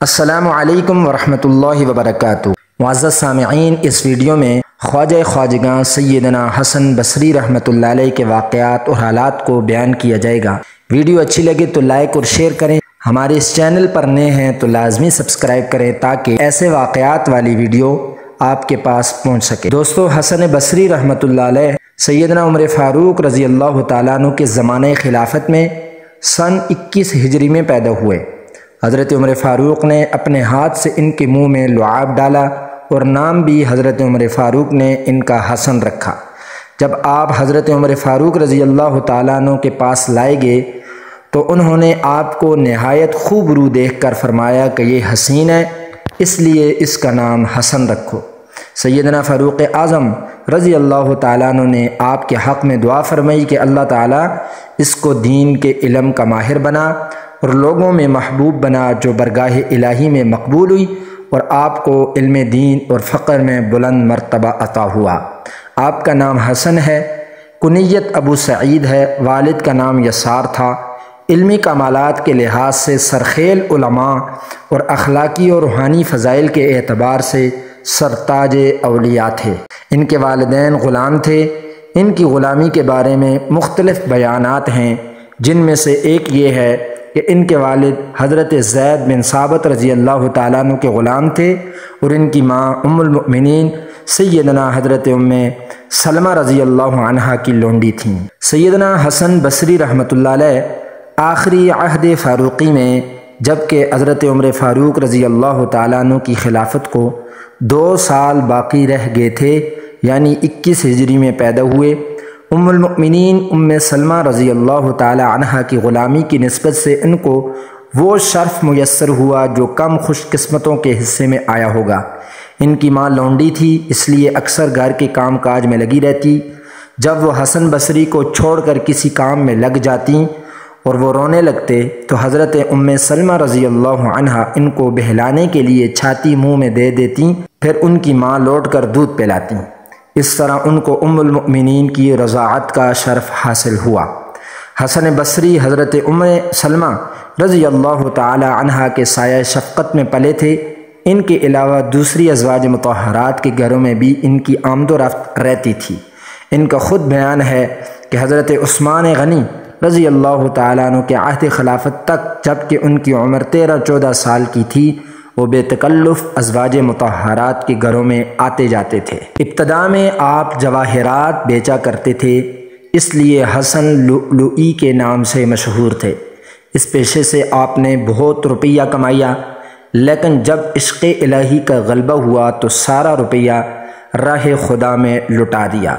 السلام علیکم ورحمۃ اللہ وبرکاتہ۔ معزز سامعین، اس ویڈیو میں خواجہ خواجگاں سیدنا حسن بصری رحمۃ اللہ علیہ کے واقعات اور حالات کو بیان کیا جائے گا۔ ویڈیو اچھی لگے تو لائک اور شیئر کریں۔ ہمارے اس چینل پر نئے ہیں تو لازمی سبسکرائب کریں تاکہ ایسے واقعات والی ویڈیو آپ کے پاس پہنچ سکے۔ دوستو، حسن بصری رحمۃ اللہ علیہ سیدنا عمر فاروق رضی اللہ تعالیٰ عنہ کے زمانہ خلافت میں سن 21 ہجری میں پیدا ہوئے۔ حضرت عمر فاروق نے اپنے ہاتھ سے ان کے منہ میں لعاب ڈالا اور نام بھی حضرت عمر فاروق نے ان کا حسن رکھا۔ جب آپ حضرت عمر فاروق رضی اللہ تعالیٰ عنہ کے پاس لائے گئے تو انہوں نے آپ کو نہایت خوب رو دیکھ کر فرمایا کہ یہ حسین ہے، اس لیے اس کا نام حسن رکھو۔ سیدنا فاروق اعظم رضی اللہ تعالیٰ عنہ نے آپ کے حق میں دعا فرمائی کہ اللہ تعالیٰ اس کو دین کے علم کا ماہر بنا اور لوگوں میں محبوب بنا، جو برگاہ الہی میں مقبول ہوئی، اور آپ کو علم دین اور فقر میں بلند مرتبہ عطا ہوا۔ آپ کا نام حسن ہے، کنیت ابو سعید ہے، والد کا نام یسار تھا۔ علمی کمالات کے لحاظ سے سرخیل علماء اور اخلاقی اور روحانی فضائل کے اعتبار سے سرتاج اولیاء تھے۔ ان کے والدین غلام تھے۔ ان کی غلامی کے بارے میں مختلف بیانات ہیں، جن میں سے ایک یہ ہے کہ ان کے والد حضرت زید بن ثابت رضی اللہ تعالیٰ عنہ کے غلام تھے اور ان کی ماں ام المؤمنین سیدنا حضرت ام سلمہ رضی اللہ عنہا کی لونڈی تھیں۔ سیدنا حسن بصری رحمۃ اللہ علیہ آخری عہد فاروقی میں، جبکہ حضرت عمر فاروق رضی اللہ تعالیٰ عنہ کی خلافت کو 2 سال باقی رہ گئے تھے، یعنی 21 ہجری میں پیدا ہوئے۔ ام المؤمنین ام سلمہ رضی اللہ تعالی عنہا کی غلامی کی نسبت سے ان کو وہ شرف میسر ہوا جو کم خوش قسمتوں کے حصے میں آیا ہوگا۔ ان کی ماں لونڈی تھی، اس لیے اکثر گھر کے کام کاج میں لگی رہتی۔ جب وہ حسن بصری کو چھوڑ کر کسی کام میں لگ جاتی اور وہ رونے لگتے تو حضرت ام سلمہ رضی اللہ عنہا ان کو بہلانے کے لیے چھاتی منہ میں دے دیتی، پھر ان کی ماں لوٹ کر دودھ پلاتی۔ اس طرح ان کو ام المؤمنین کی رضاعت کا شرف حاصل ہوا۔ حسن بصری حضرت ام سلمہ رضی اللہ تعالی عنہا کے سایہ شفقت میں پلے تھے۔ ان کے علاوہ دوسری ازواج مطہرات کے گھروں میں بھی ان کی آمد و رفت رہتی تھی۔ ان کا خود بیان ہے کہ حضرت عثمان غنی رضی اللہ تعالیٰ عنہ کے عہد خلافت تک، جبکہ ان کی عمر 13-14 سال کی تھی، وہ بے تکلف ازواج مطہرات کے گھروں میں آتے جاتے تھے۔ ابتدا میں آپ جواہرات بیچا کرتے تھے، اس لیے حسن لؤلؤی کے نام سے مشہور تھے۔ اس پیشے سے آپ نے بہت روپیہ کمایا، لیکن جب عشق الہی کا غلبہ ہوا تو سارا روپیہ راہ خدا میں لٹا دیا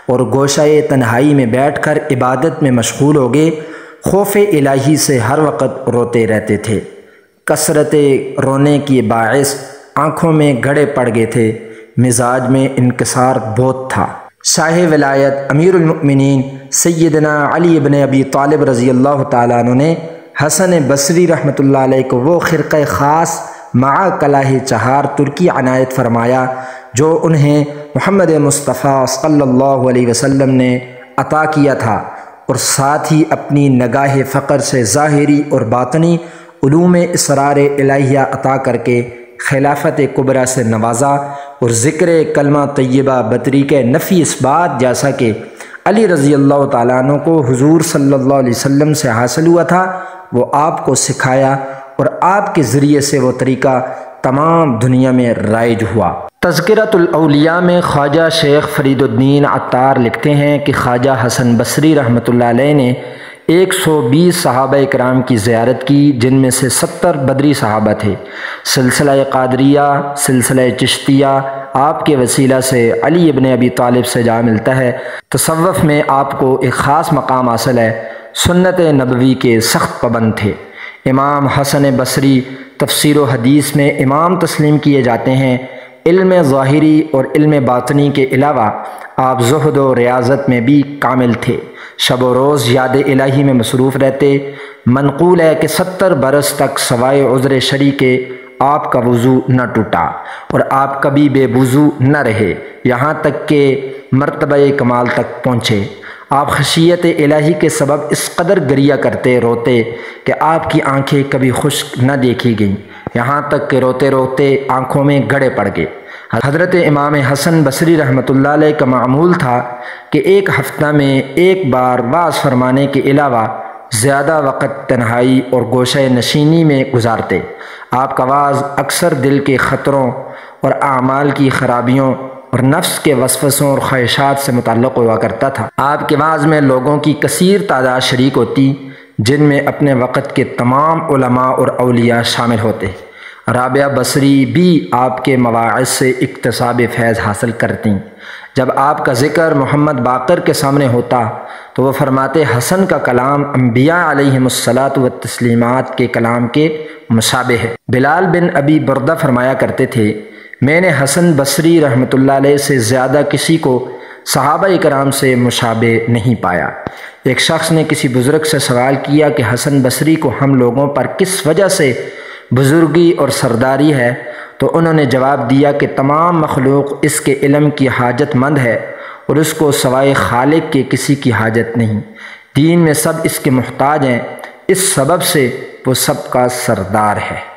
اور گوشہ تنہائی میں بیٹھ کر عبادت میں مشغول ہو گئے۔ خوف الہی سے ہر وقت روتے رہتے تھے۔ کثرت رونے کی باعث آنکھوں میں گڑھے پڑ گئے تھے، مزاج میں انکسار بہت تھا۔ شاہ ولایت امیر المؤمنین سیدنا علی بن ابی طالب رضی اللہ تعالیٰ عنہ نے حسن بصری رحمۃ اللہ علیہ کو وہ خرقہ خاص مع کلاہ چہار ترکی عنایت فرمایا جو انہیں محمد مصطفیٰ صلی اللہ علیہ وسلم نے عطا کیا تھا، اور ساتھ ہی اپنی نگاہ فقر سے ظاہری اور باطنی علوم اسرار الہیہ عطا کر کے خلافت کبریٰ سے نوازا، اور ذکر کلمہ طیبہ بطریق نفی اثبات جیسا کہ علی رضی اللہ تعالیٰ عنہ کو حضور صلی اللہ علیہ وسلم سے حاصل ہوا تھا، وہ آپ کو سکھایا، اور آپ کے ذریعے سے وہ طریقہ تمام دنیا میں رائج ہوا۔ تذکرۃ الاولیاء میں خواجہ شیخ فرید الدین عطار لکھتے ہیں کہ خواجہ حسن بصری رحمۃ اللہ علیہ نے 120 صحابہ کرام کی زیارت کی، جن میں سے 70 بدری صحابہ تھے۔ سلسلہ قادریہ، سلسلہ چشتیہ آپ کے وسیلہ سے علی ابن ابی طالب سے جا ملتا ہے۔ تصوف میں آپ کو ایک خاص مقام حاصل ہے، سنت نبوی کے سخت پابند تھے۔ امام حسن بصری تفسیر و حدیث میں امام تسلیم کیے جاتے ہیں۔ علم ظاہری اور علم باطنی کے علاوہ آپ زہد و ریاضت میں بھی کامل تھے۔ شب و روز یاد الہی میں مصروف رہتے۔ منقول ہے کہ 70 برس تک سوائے عذر شرعی کے آپ کا وضو نہ ٹوٹا اور آپ کبھی بے وضو نہ رہے، یہاں تک کہ مرتبہ کمال تک پہنچے۔ آپ خشیت الہی کے سبب اس قدر گریہ کرتے روتے کہ آپ کی آنکھیں کبھی خشک نہ دیکھی گئیں۔ یہاں تک کہ روتے روتے آنکھوں میں گڑے پڑ گئے۔ حضرت امام حسن بصری رحمۃ اللہ علیہ کا معمول تھا کہ ایک ہفتہ میں ایک بار وعظ فرمانے کے علاوہ زیادہ وقت تنہائی اور گوشہ نشینی میں گزارتے۔ آپ کا وعظ اکثر دل کے خطروں اور اعمال کی خرابیوں اور نفس کے وسوسوں اور خواہشات سے متعلق ہوا کرتا تھا۔ آپ کے وعظ میں لوگوں کی کثیر تعداد شریک ہوتی، جن میں اپنے وقت کے تمام علماء اور اولیاء شامل ہوتے۔ رابعہ بصری بھی آپ کے مواعظ سے اکتساب فیض حاصل کرتیں۔ جب آپ کا ذکر محمد باقر کے سامنے ہوتا تو وہ فرماتے حسن کا کلام انبیاء علیہم الصلاۃ والتسلیمات کے کلام کے مشابہ ہے۔ بلال بن ابی بردہ فرمایا کرتے تھے میں نے حسن بصری رحمۃ اللہ علیہ سے زیادہ کسی کو صحابہ کرام سے مشابہ نہیں پایا۔ ایک شخص نے کسی بزرگ سے سوال کیا کہ حسن بصری کو ہم لوگوں پر کس وجہ سے بزرگی اور سرداری ہے، تو انہوں نے جواب دیا کہ تمام مخلوق اس کے علم کی حاجت مند ہے اور اس کو سوائے خالق کے کسی کی حاجت نہیں۔ دین میں سب اس کے محتاج ہیں، اس سبب سے وہ سب کا سردار ہے۔